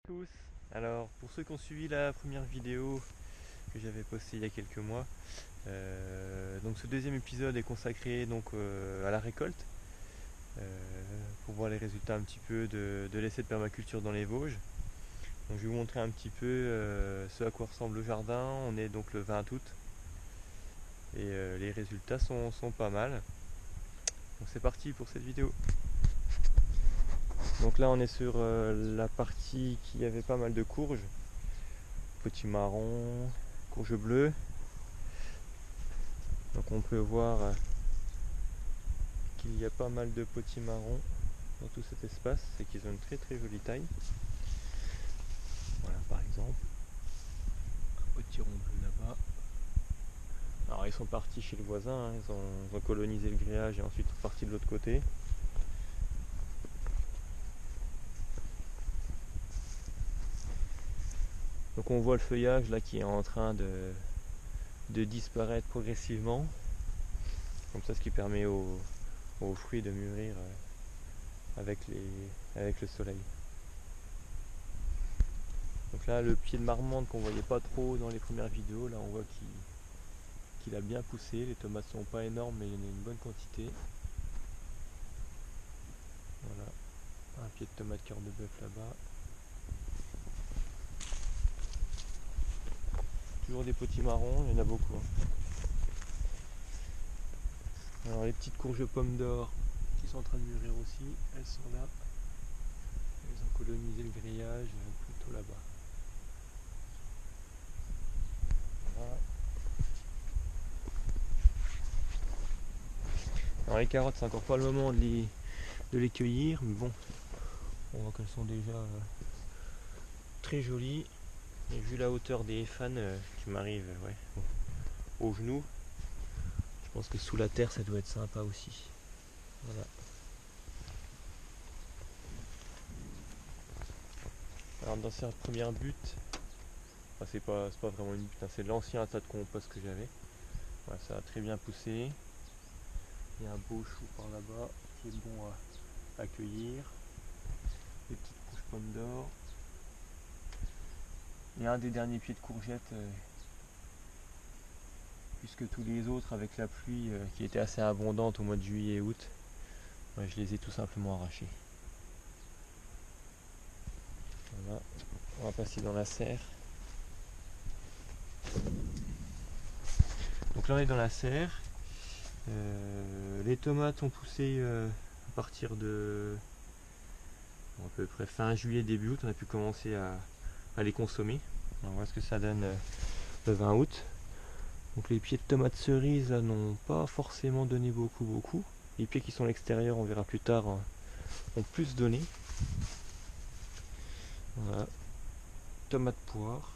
tous. Alors pour ceux qui ont suivi la première vidéo que j'avais postée il y a quelques mois, donc ce deuxième épisode est consacré à la récolte, pour voir les résultats un petit peu de l'essai de permaculture dans les Vosges. Donc je vais vous montrer un petit peu ce à quoi ressemble le jardin. On est donc le 20 août et les résultats sont pas mal. Donc c'est parti pour cette vidéo. Donc là on est sur la partie qui avait pas mal de courges, petits marrons, courges bleues. Donc on peut voir qu'il y a pas mal de petits marrons dans tout cet espace et qu'ils ont une très jolie taille. Voilà par exemple, un petit rond bleu là-bas. Alors ils sont partis chez le voisin, hein. Ils ont colonisé le grillage et ensuite sont partis de l'autre côté. Donc on voit le feuillage là qui est en train de disparaître progressivement. Comme ça, ce qui permet aux fruits de mûrir avec le soleil. Donc là, le pied de marmande qu'on voyait pas trop dans les premières vidéos, là on voit qu'il a bien poussé. Les tomates sont pas énormes, mais il y en a une bonne quantité. Voilà, un pied de tomate cœur de bœuf là-bas. Toujours des petits marrons, il y en a beaucoup, hein. Alors les petites courges pommes d'or qui sont en train de mûrir aussi, elles sont là. Elles ont colonisé le grillage plutôt là-bas. Voilà. Alors les carottes, c'est encore pas le moment de les cueillir, mais bon, on voit qu'elles sont déjà très jolies. Et vu la hauteur des fans qui m'arrive au genou, je pense que sous la terre ça doit être sympa aussi. Voilà. Alors dans cette première butte, enfin, c'est pas vraiment une butte, hein, c'est l'ancien tas de compost que j'avais. Voilà, ça a très bien poussé. Il y a un beau chou par là-bas qui est bon à cueillir. Des petites courges pommes d'or. Et un des derniers pieds de courgettes, puisque tous les autres avec la pluie qui était assez abondante au mois de juillet et août, je les ai tout simplement arrachés. Voilà. On va passer dans la serre. Donc là on est dans la serre. Les tomates ont poussé à partir de à peu près fin juillet, début août. On a pu commencer à les consommer. On voit ce que ça donne le 20 août. Donc les pieds de tomates cerises n'ont pas forcément donné beaucoup. Les pieds qui sont à l'extérieur, on verra plus tard, ont plus donné. Voilà. Tomates poires.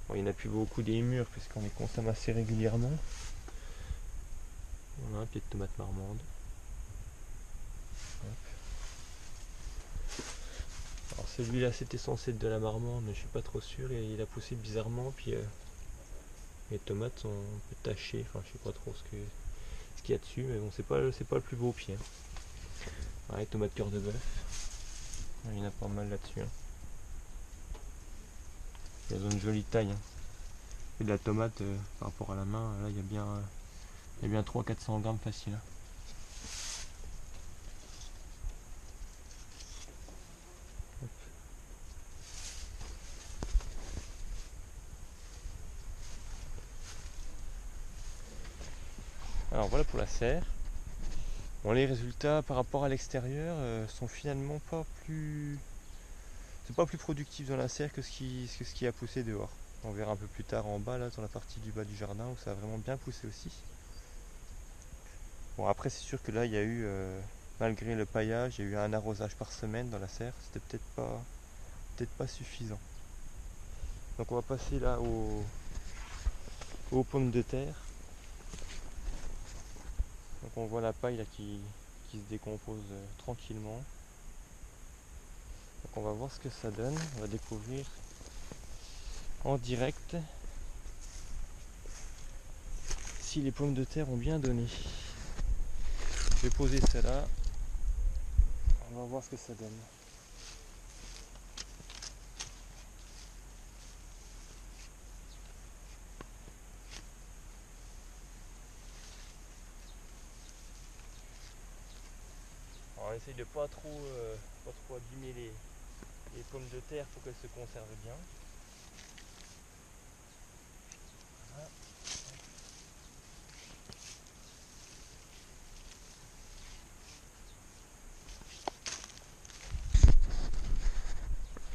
Bon, il n'y en a plus beaucoup des mûres puisqu'on les consomme assez régulièrement. Voilà, un pied de tomate marmande. Alors celui-là c'était censé être de la marmande, mais je suis pas trop sûr. Et il a poussé bizarrement, puis les tomates sont un peu tachées. Enfin, je sais pas trop ce qu'il y a dessus, mais bon, c'est pas le plus beau pied. Ouais, tomates cœur de bœuf. Il y en a pas mal là-dessus, hein. Elles ont une jolie taille, hein. Et de la tomate par rapport à la main, là il y a bien 300-400 grammes facile, hein. Alors voilà pour la serre. Bon, les résultats par rapport à l'extérieur sont finalement pas plus... C'est pas plus productif dans la serre que ce qui a poussé dehors. On verra un peu plus tard en bas, là, dans la partie du bas du jardin, où ça a vraiment bien poussé aussi. Bon, après c'est sûr que là, il y a eu, malgré le paillage, il y a eu un arrosage par semaine dans la serre. C'était peut-être pas suffisant. Donc on va passer là aux pommes de terre. Donc on voit la paille là qui se décompose tranquillement. Donc on va voir ce que ça donne. On va découvrir en direct si les pommes de terre ont bien donné. Je vais poser celle-là. On va voir ce que ça donne. essaye de pas trop abîmer les pommes de terre pour qu'elles se conservent bien. Voilà.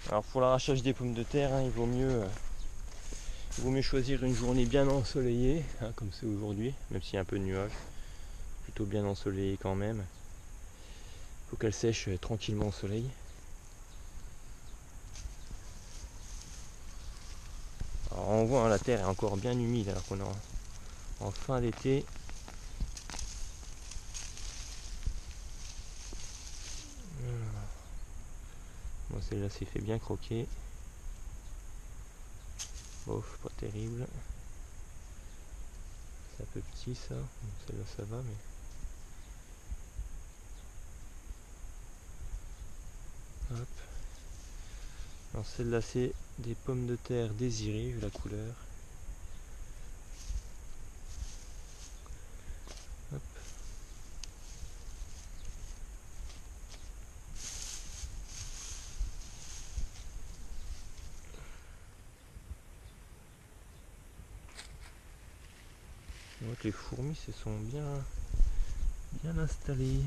Alors pour l'arrachage des pommes de terre, hein, il vaut mieux choisir une journée bien ensoleillée, hein, comme c'est aujourd'hui, même s'il y a un peu de nuages, plutôt bien ensoleillée quand même. Il faut qu'elle sèche tranquillement au soleil. Alors on voit, hein, la terre est encore bien humide alors qu'on est en fin d'été. Bon, celle-là s'est fait bien croquer. Bof, pas terrible. C'est un peu petit ça. Celle-là ça va, mais. Hop. Alors celle-là c'est des pommes de terre désirées vu la couleur. Hop. On voit que les fourmis se sont bien installées.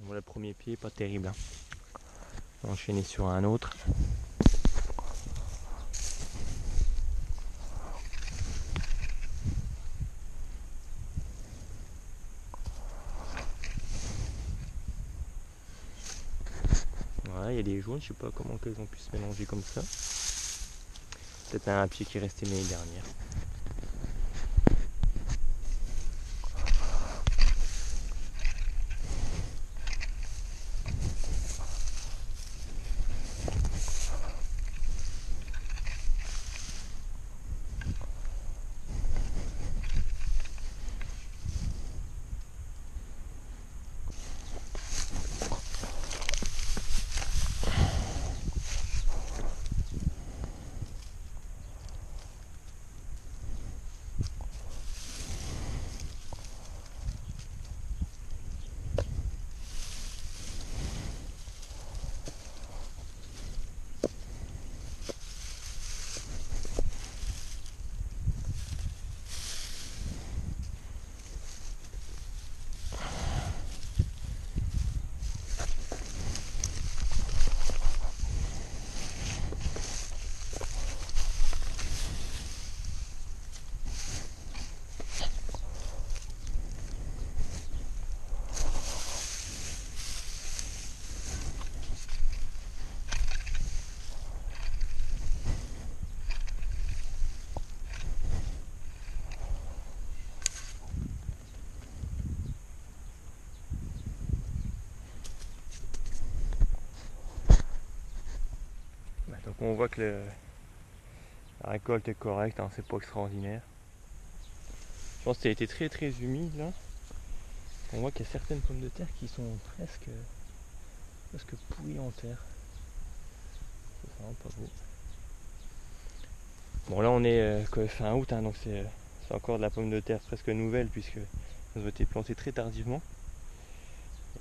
Voilà le premier pied, pas terrible. Hein. On va enchaîner sur un autre. Voilà, il y a des jaunes, je sais pas comment elles ont pu se mélanger comme ça. Peut-être un pied qui est resté l'année dernière. Donc on voit que la récolte est correcte, hein, c'est pas extraordinaire. Je pense que ça a été très humide là. On voit qu'il y a certaines pommes de terre qui sont presque pourries en terre. C'est vraiment pas beau. Bon là on est fin août, hein, donc c'est encore de la pomme de terre presque nouvelle puisque elles ont été plantées très tardivement.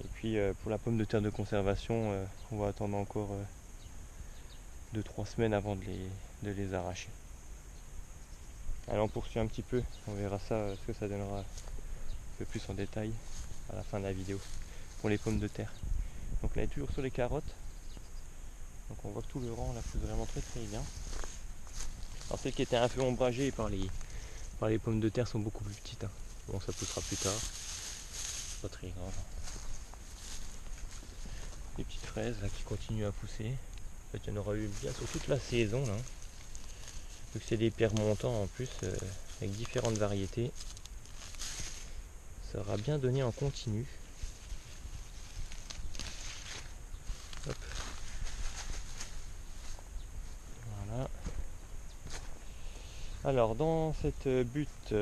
Et puis pour la pomme de terre de conservation, on va attendre encore 2-3 semaines avant de les arracher. Allez, on poursuit un petit peu, on verra ça, ce que ça donnera un peu plus en détail à la fin de la vidéo pour les pommes de terre. Donc là on est toujours sur les carottes. Donc on voit que tout le rang là pousse vraiment très bien. Alors celles qui étaient un peu ombragées par les pommes de terre sont beaucoup plus petites. Hein. Bon, ça poussera plus tard. Pas très grave. Les petites fraises là qui continuent à pousser. En fait, il y en aura eu bien sur toute la saison là. Vu que c'est des pierres montantes en plus, avec différentes variétés. Ça aura bien donné en continu. Hop. Voilà. Alors dans cette butte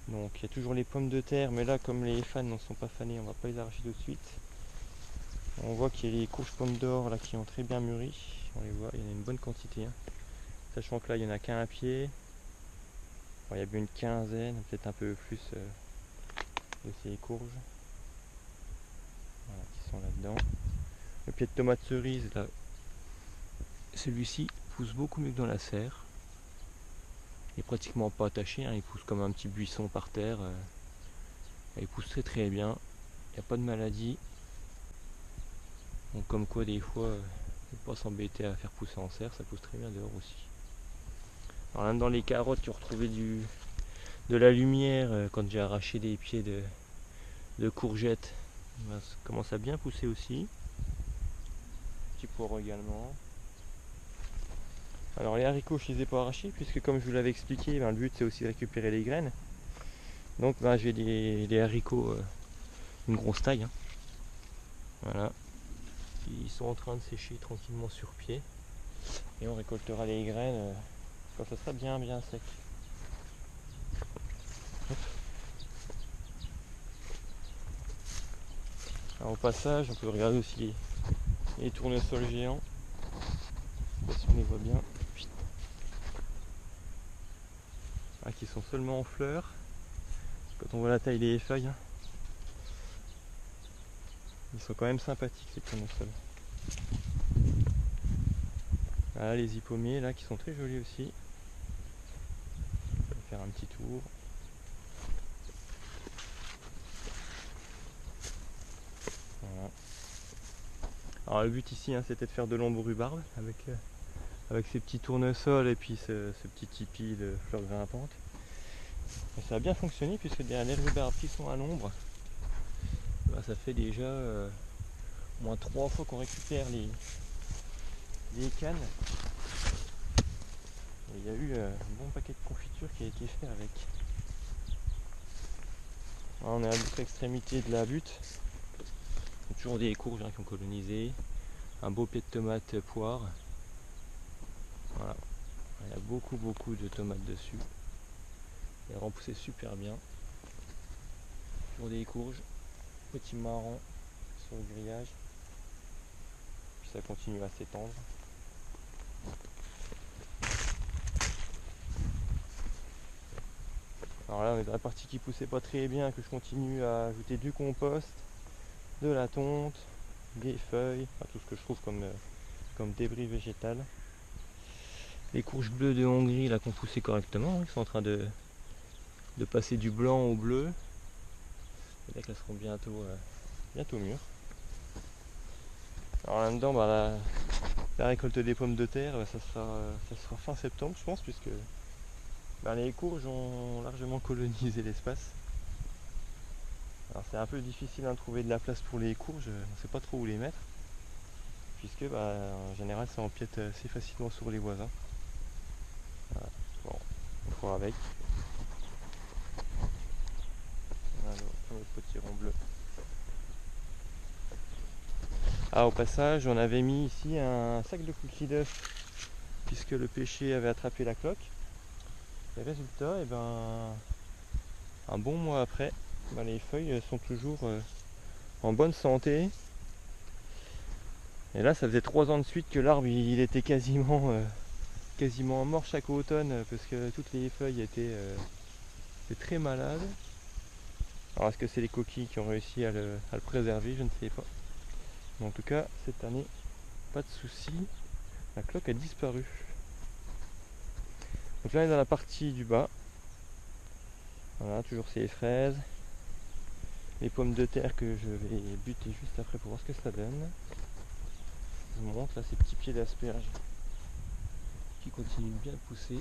Donc il y a toujours les pommes de terre, mais là comme les fans n'en sont pas fanés, on va pas les arracher tout de suite. On voit qu'il y a les courges pommes d'or là qui ont très bien mûri. On les voit, il y en a une bonne quantité. Hein. Sachant que là il n'y en a qu'un à pied. Bon, il y a bien une quinzaine, peut-être un peu plus de ces courges. Voilà, qui sont là-dedans. Le pied de tomate cerise là, celui-ci pousse beaucoup mieux que dans la serre. Il est pratiquement pas attaché, hein, il pousse comme un petit buisson par terre. Il pousse très très bien, il n'y a pas de maladie. Donc comme quoi des fois, il ne faut pas s'embêter à faire pousser en serre, ça pousse très bien dehors aussi. Alors même dans les carottes qui ont retrouvé de la lumière quand j'ai arraché des pieds de courgettes, ben, ça commence à bien pousser aussi. Petit poireau également. Alors les haricots je les ai pas arrachés puisque comme je vous l'avais expliqué, ben, le but c'est aussi de récupérer les graines. Donc ben, j'ai des haricots une grosse taille. Hein. Voilà. Ils sont en train de sécher tranquillement sur pied. Et on récoltera les graines quand ça sera bien bien sec. Alors, au passage, on peut regarder aussi les tournesols géants. Je sais pas si on les voit bien. Ah, qui sont seulement en fleurs. Quand on voit la taille des feuilles, hein, ils sont quand même sympathiques ces tournesols. Voilà les hypomées là qui sont très jolis aussi. Je vais faire un petit tour. Voilà. Alors le but ici hein, c'était de faire de l'ombre rhubarbe avec ces petits tournesols et puis ce petit tipi de fleurs grimpantes. Et ça a bien fonctionné puisque derrière les rhubarbes qui sont à l'ombre, bah, ça fait déjà au moins 3 fois qu'on récupère les cannes. Et il y a eu un bon paquet de confiture qui a été fait avec. Là, on est à l'autre extrémité de la butte. Il y a toujours des courges hein, qui ont colonisé. Un beau pied de tomate poire. Voilà. Il y a beaucoup de tomates dessus. Elles ont poussé super bien. Toujours des courges. Petits marrons sur le grillage. Puis ça continue à s'étendre. Alors là on est dans la partie qui poussait pas très bien, que je continue à ajouter du compost, de la tonte, des feuilles, enfin, tout ce que je trouve comme débris végétal. Les courges bleues de Hongrie là qui ont poussé correctement, ils sont en train de passer du blanc au bleu. Et là qu'elles seront bientôt mûres. Alors là-dedans, bah, la récolte des pommes de terre, bah, ça sera fin septembre je pense, puisque bah, les courges ont largement colonisé l'espace. Alors c'est un peu difficile de trouver de la place pour les courges, on ne sait pas trop où les mettre, puisque bah, en général ça empiète assez facilement sur les voisins. Voilà. Bon, on fera avec. Voilà, le petit rond bleu. Ah, au passage, on avait mis ici un sac de cookies d'œufs, puisque le pêcher avait attrapé la cloque. Et résultat, et ben, un bon mois après, ben, les feuilles sont toujours en bonne santé. Et là, ça faisait 3 ans de suite que l'arbre il était quasiment mort chaque automne parce que toutes les feuilles étaient très malades. Alors est-ce que c'est les coquilles qui ont réussi à le préserver? Je ne sais pas. Mais en tout cas, cette année, pas de soucis. La cloque a disparu. Donc là, on est dans la partie du bas. Voilà, toujours ces fraises. Les pommes de terre que je vais buter juste après pour voir ce que ça donne. Je vous montre là ces petits pieds d'asperges qui continuent bien de pousser.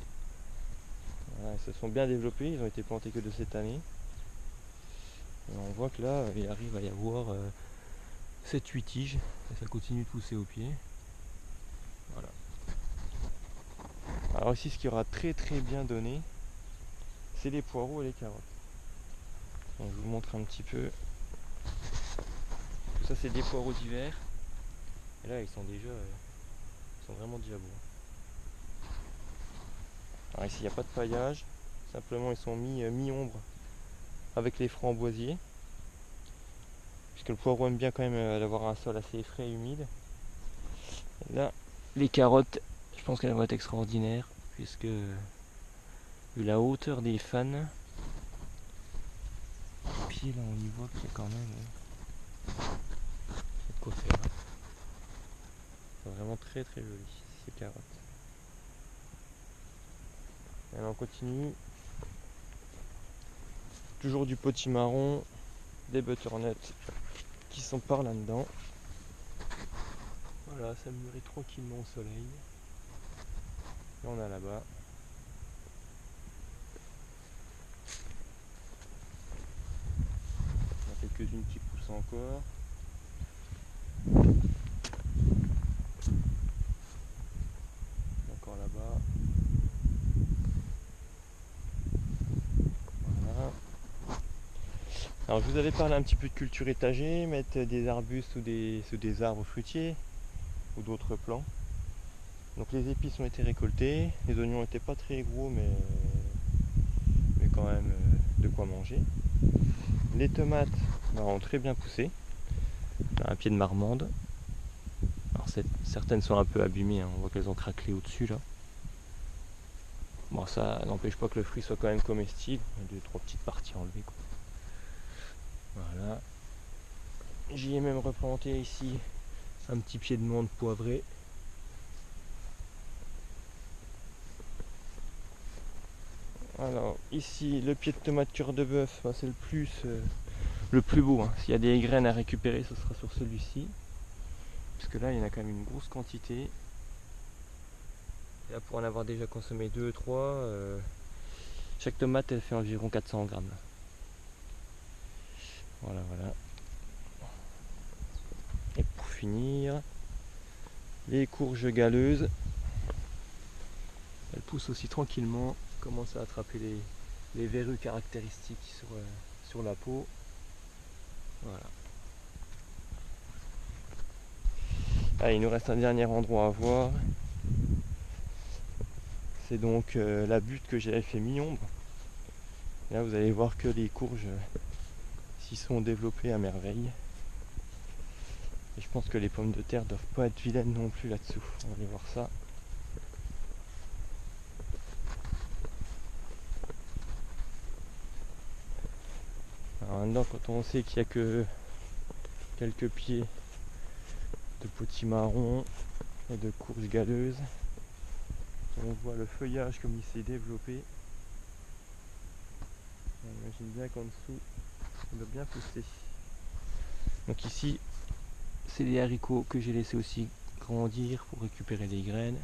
Voilà, ils se sont bien développés, ils ont été plantés que de cette année. Et on voit que là, il arrive à y avoir 7-8 tiges et ça continue de pousser au pied. Voilà. Alors ici, ce qui aura très bien donné, c'est les poireaux et les carottes. Donc, je vous montre un petit peu. Tout ça, c'est des poireaux d'hiver. Et là, ils sont vraiment déjà beaux. Alors ici, il n'y a pas de paillage. Simplement, ils sont mi-ombre avec les framboisiers. Puisque le poireau aime bien quand même d'avoir un sol assez frais et humide. Et là, les carottes, je pense qu'elles vont être extraordinaires, puisque vu la hauteur des fans, et puis là on y voit qu'il y a quand même de quoi faire. C'est vraiment très très joli ces carottes. Et alors on continue. Toujours du potimarron, des butternuts qui sont par là-dedans. Voilà, ça mûrit tranquillement au soleil. Et on a là-bas. Il y en a quelques-unes qui poussent encore. Encore là-bas. Voilà. Alors je vous avais parlé un petit peu de culture étagée, mettre des arbustes ou des arbres fruitiers ou d'autres plants. Donc les épices ont été récoltées, les oignons n'étaient pas très gros mais quand même de quoi manger. Les tomates ont très bien poussé, un pied de marmande. Alors certaines sont un peu abîmées, hein. On voit qu'elles ont craquelé au-dessus là. Bon, ça n'empêche pas que le fruit soit quand même comestible, il y a 2-3 petites parties enlevées quoi. Voilà. J'y ai même replanté ici un petit pied de menthe poivré. Alors ici le pied de tomate cœur de bœuf, c'est le plus beau, hein. S'il y a des graines à récupérer, ce sera sur celui-ci. Parce que là il y en a quand même une grosse quantité. Et là pour en avoir déjà consommé 2-3, chaque tomate elle fait environ 400 grammes. Là. Voilà, voilà. Et pour finir, les courges galeuses. Elles poussent aussi tranquillement, commencent à attraper les verrues caractéristiques sur la peau. Voilà. Ah, il nous reste un dernier endroit à voir. C'est donc la butte que j'avais fait mi-ombre. Là vous allez voir que les courges s'y sont développées à merveille. Et je pense que les pommes de terre doivent pas être vilaines non plus là-dessous. On va aller voir ça. Alors maintenant quand on sait qu'il n'y a que quelques pieds de potimarron et de courges galeuses, on voit le feuillage comme il s'est développé. On imagine bien qu'en dessous il doit bien pousser. Donc ici c'est des haricots que j'ai laissé aussi grandir pour récupérer les graines.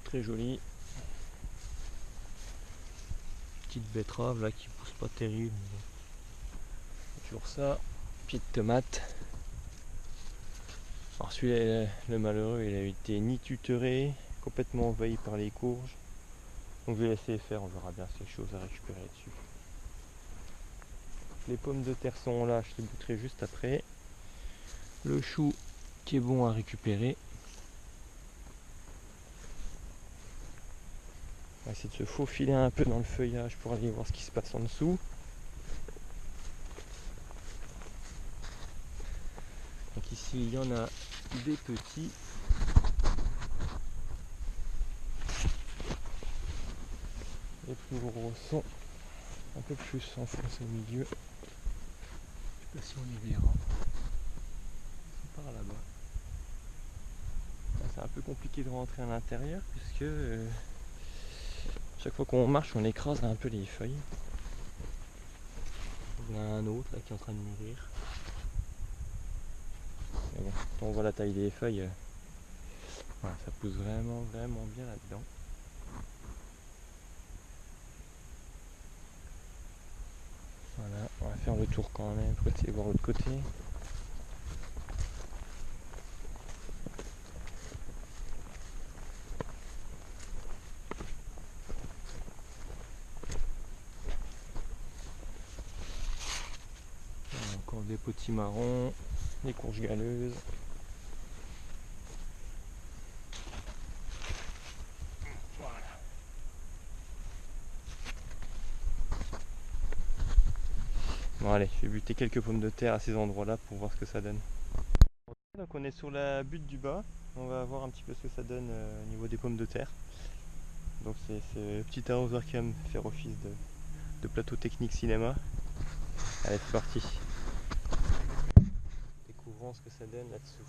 Très joli. Petite betterave là qui pousse pas terrible. Toujours ça. Pied de tomate. Alors celui-là, le malheureux, il a été ni tutoré, complètement envahi par les courges. Donc je vais laisser faire, on verra bien ces choses à récupérer dessus. Les pommes de terre sont là, je les bouterai juste après. Le chou qui est bon à récupérer. On va essayer de se faufiler un peu dans le feuillage pour aller voir ce qui se passe en dessous. Donc ici il y en a des petits. Les plus gros sont un peu plus enfoncés au milieu. Je sais pas si on les verra. Ils sont par là-bas. C'est un peu compliqué de rentrer à l'intérieur puisque chaque fois qu'on marche on écrase un peu les feuilles. Il y en a un autre là qui est en train de mûrir. Mais bon, quand on voit la taille des feuilles, voilà, ça pousse vraiment bien là-dedans. Voilà, on va faire le tour quand même pour essayer de voir l'autre côté. Encore des potimarrons, des courges galeuses. Voilà. Bon allez, je vais buter quelques pommes de terre à ces endroits-là pour voir ce que ça donne. Donc on est sur la butte du bas, on va voir un petit peu ce que ça donne au niveau des pommes de terre. Donc c'est ce petit arrosoir qui va me faire office de plateau technique cinéma. Allez, c'est parti. Découvrons ce que ça donne là-dessous.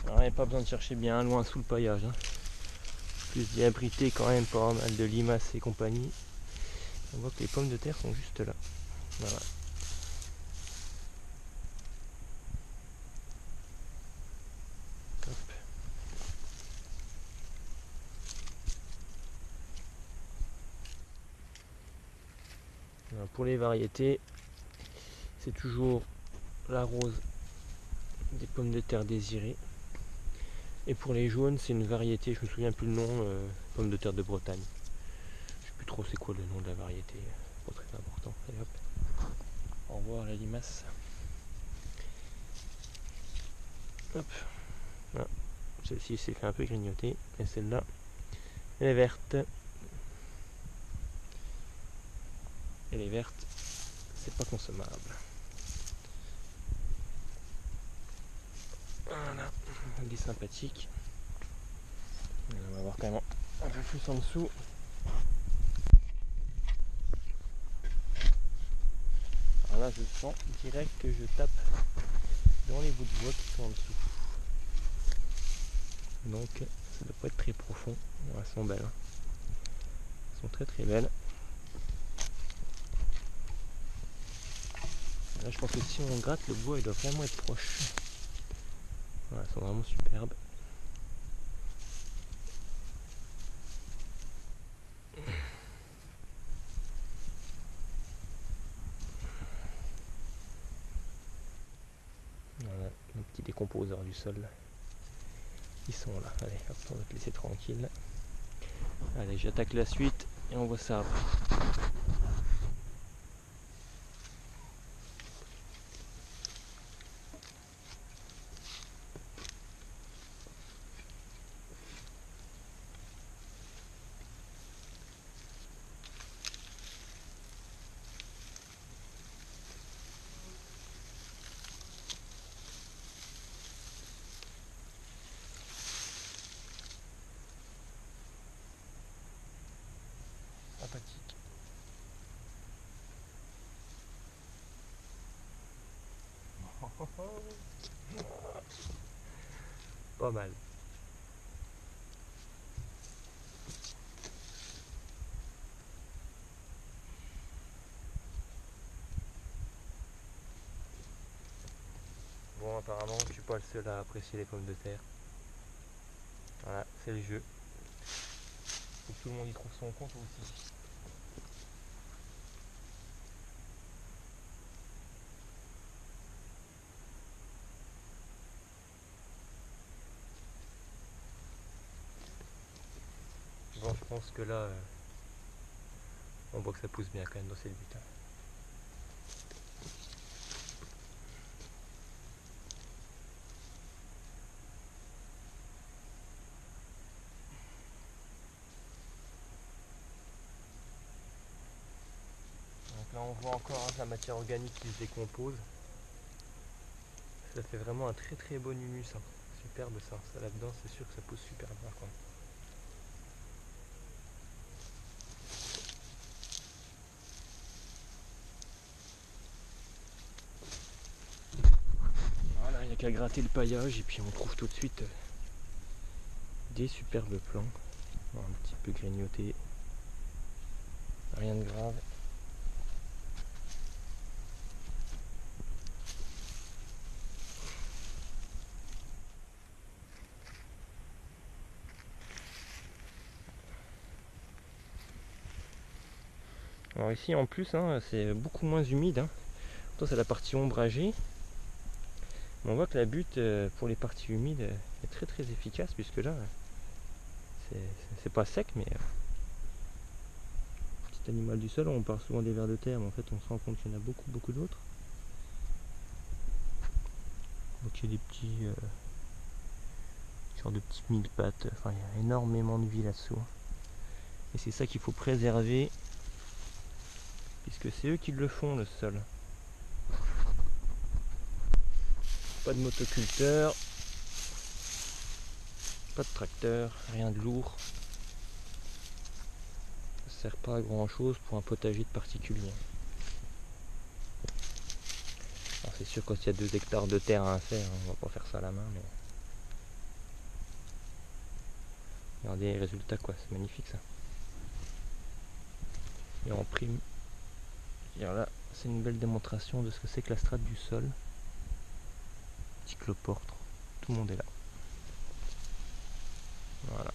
Alors, il n'y a pas besoin de chercher bien loin sous le paillage. Hein. Plus d'y abriter quand même pas mal de limaces et compagnie. On voit que les pommes de terre sont juste là. Voilà. Hop. Alors, pour les variétés, c'est toujours la rose des pommes de terre désirées. Et pour les jaunes, c'est une variété, je me souviens plus le nom, pommes de terre de Bretagne. Je sais plus trop c'est quoi le nom de la variété, pas très important. Allez hop, au revoir la limace. Hop, ah, celle-ci s'est fait un peu grignoter, et celle-là, elle est verte. Elle est verte, c'est pas consommable. Voilà, elle est sympathique. On va voir quand même un peu plus en dessous. Alors là, je sens direct que je tape dans les bouts de bois qui sont en dessous. Donc, ça ne doit pas être très profond. Elles sont belles. Hein. Elles sont très très belles. Là, je pense que si on gratte, le bois il doit vraiment être proche. Voilà, elles sont vraiment superbes. Voilà, nos petits décomposeurs du sol. Ils sont là. Allez, hop, on va te laisser tranquille. Allez, j'attaque la suite et on voit ça après. Sympathique. Pas mal. Bon, apparemment, je suis pas le seul à apprécier les pommes de terre. Voilà, c'est le jeu. Faut que tout le monde y trouve son compte aussi. Bon, je pense que là, on voit que ça pousse bien quand même, donc c'est le but. Hein. Donc là, on voit encore hein, la matière organique qui se décompose. Ça fait vraiment un très très bon humus. Hein. Superbe ça. Ça là-dedans, c'est sûr que ça pousse super bien. Quoi. Voilà, il n'y a qu'à gratter le paillage et puis on trouve tout de suite des superbes plants. Bon, un petit peu grignoté. Rien de grave. Alors ici en plus hein, c'est beaucoup moins humide. Hein. Pourtant c'est la partie ombragée. Mais on voit que la butte pour les parties humides est très très efficace puisque là c'est pas sec mais petit animal du sol, on parle souvent des vers de terre mais en fait on se rend compte qu'il y en a beaucoup d'autres. Donc il y a des petits genre de petits mille pattes, enfin il y a énormément de vie là-dessous. Et c'est ça qu'il faut préserver puisque c'est eux qui le font le sol. Pas de motoculteur, pas de tracteur, rien de lourd. Ça sert pas à grand chose pour un potager de particulier. Alors c'est sûr quand il y a 2 hectares de terre à faire, on va pas faire ça à la main mais regardez les résultats quoi, c'est magnifique ça. Et en prime, et là c'est une belle démonstration de ce que c'est que la strate du sol. Cycloporte, tout le monde est là. Voilà.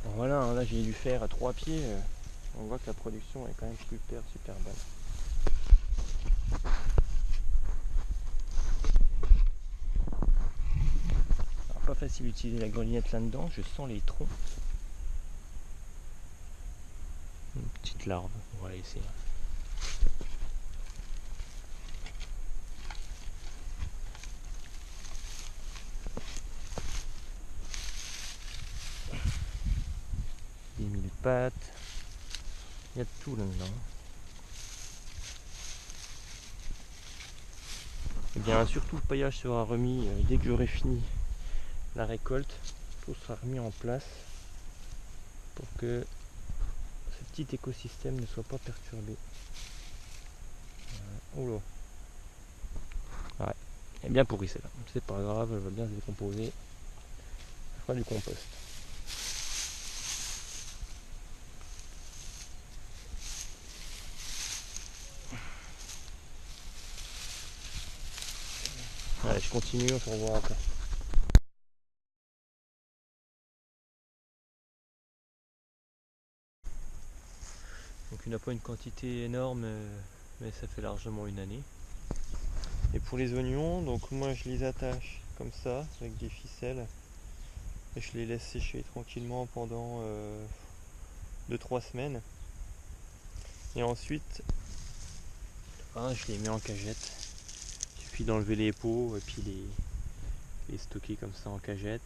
Bon, voilà, hein, là j'ai dû faire à 3 pieds. On voit que la production est quand même super bonne. Alors, pas facile d'utiliser la grelinette là-dedans, je sens les troncs. Une petite larve, on va la laisser. 10 000 pattes, il y a de tout là-dedans. Et bien surtout le paillage sera remis dès que j'aurai fini la récolte. Tout sera remis en place pour que ce petit écosystème ne soit pas perturbé. Voilà. Oh là. Ouais. Elle est bien pourrie celle-là. C'est pas grave, elle va bien se décomposer. Elle fera du compost. Allez, je continue, on se revoit après. Donc il n'a pas une quantité énorme, mais ça fait largement une année. Et pour les oignons, donc moi je les attache comme ça, avec des ficelles. Et je les laisse sécher tranquillement pendant 2-3 semaines. Et ensuite, je les mets en cagette. Il suffit d'enlever les pots et puis les stocker comme ça en cagette.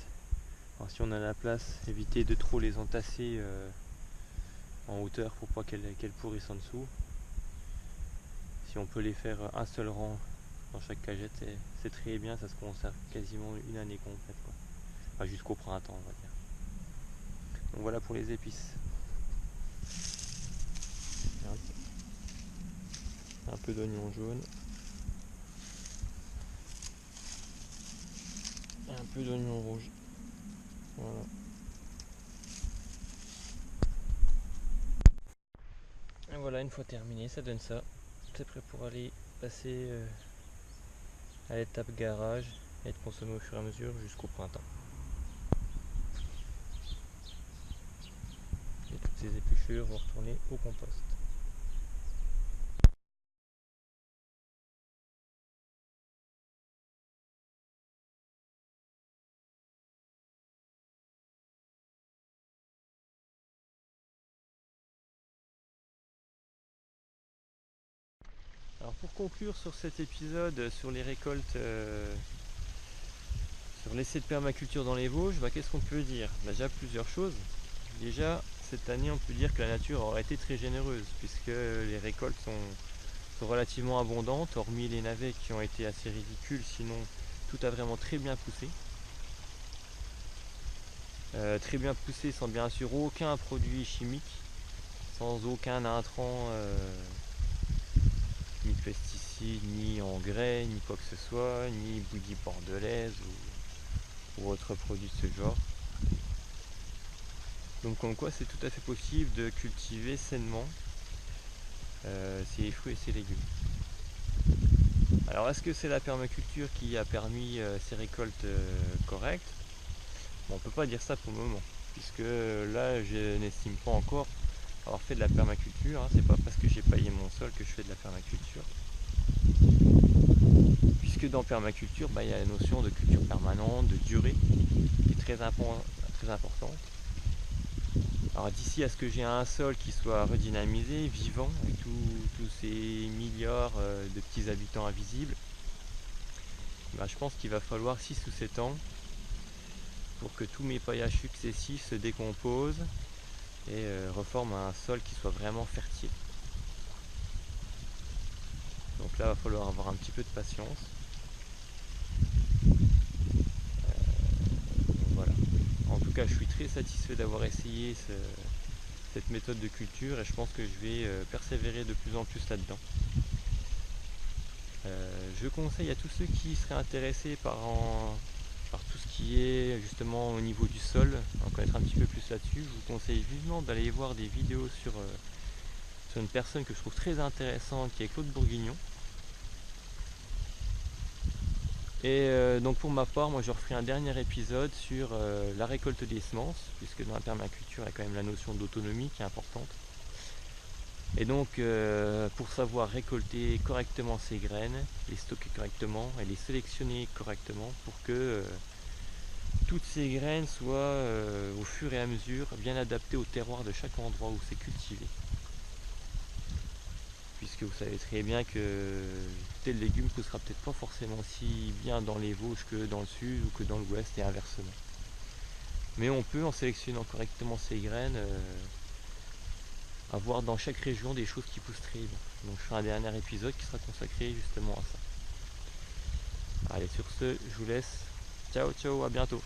Alors si on a la place, éviter de trop les entasser en hauteur pour pas qu'elles pourrissent en dessous. Si on peut les faire un seul rang dans chaque cagette, c'est très bien, ça se conserve quasiment une année complète, quoi. Enfin, jusqu'au printemps, on va dire. Donc voilà pour les épices. Un peu d'oignon jaune. Et un peu d'oignon rouge. Voilà. Et voilà, une fois terminé, ça donne ça. C'est prêt pour aller passer à l'étape garage et être consommé au fur et à mesure jusqu'au printemps. Et toutes ces épluchures vont retourner au compost. Alors pour conclure sur cet épisode sur les récoltes, sur l'essai de permaculture dans les Vosges, qu'est-ce qu'on peut dire? Déjà plusieurs choses. Déjà cette année on peut dire que la nature aurait été très généreuse puisque les récoltes sont relativement abondantes, hormis les navets qui ont été assez ridicules, sinon tout a vraiment très bien poussé. Très bien poussé sans bien sûr aucun produit chimique, sans aucun intrant, ni pesticides, ni engrais, ni quoi que ce soit, ni bouillie bordelaise ou autre produit de ce genre. Donc comme quoi c'est tout à fait possible de cultiver sainement ses fruits et ses légumes. Alors est-ce que c'est la permaculture qui a permis ces récoltes correctes? Bon, on peut pas dire ça pour le moment, puisque là je n'estime pas encore avoir fait de la permaculture, hein. C'est pas parce que j'ai paillé mon sol que je fais de la permaculture. Puisque dans permaculture, il y a la notion de culture permanente, de durée, qui est très importante. Alors d'ici à ce que j'ai un sol qui soit redynamisé, vivant, avec tous ces milliards de petits habitants invisibles, je pense qu'il va falloir 6 ou 7 ans pour que tous mes paillages successifs se décomposent et reforment un sol qui soit vraiment fertile. Donc là, il va falloir avoir un petit peu de patience. Voilà. En tout cas, je suis très satisfait d'avoir essayé cette méthode de culture et je pense que je vais persévérer de plus en plus là-dedans. Je conseille à tous ceux qui seraient intéressés par tout ce qui est justement au niveau du sol, en connaître un petit peu plus là-dessus, je vous conseille vivement d'aller voir des vidéos sur une personne que je trouve très intéressante qui est Claude Bourguignon. Et donc pour ma part, moi je referai un dernier épisode sur la récolte des semences, puisque dans la permaculture il y a quand même la notion d'autonomie qui est importante. Et donc pour savoir récolter correctement ces graines, les stocker correctement et les sélectionner correctement pour que toutes ces graines soient au fur et à mesure bien adaptées au terroir de chaque endroit où c'est cultivé. Puisque vous savez très bien que tel légume ne poussera peut-être pas forcément aussi bien dans les Vosges que dans le sud ou que dans l'ouest et inversement. Mais on peut, en sélectionnant correctement ces graines, avoir dans chaque région des choses qui poussent très bien. Donc je ferai un dernier épisode qui sera consacré justement à ça. Allez, sur ce, je vous laisse. Ciao, ciao, à bientôt.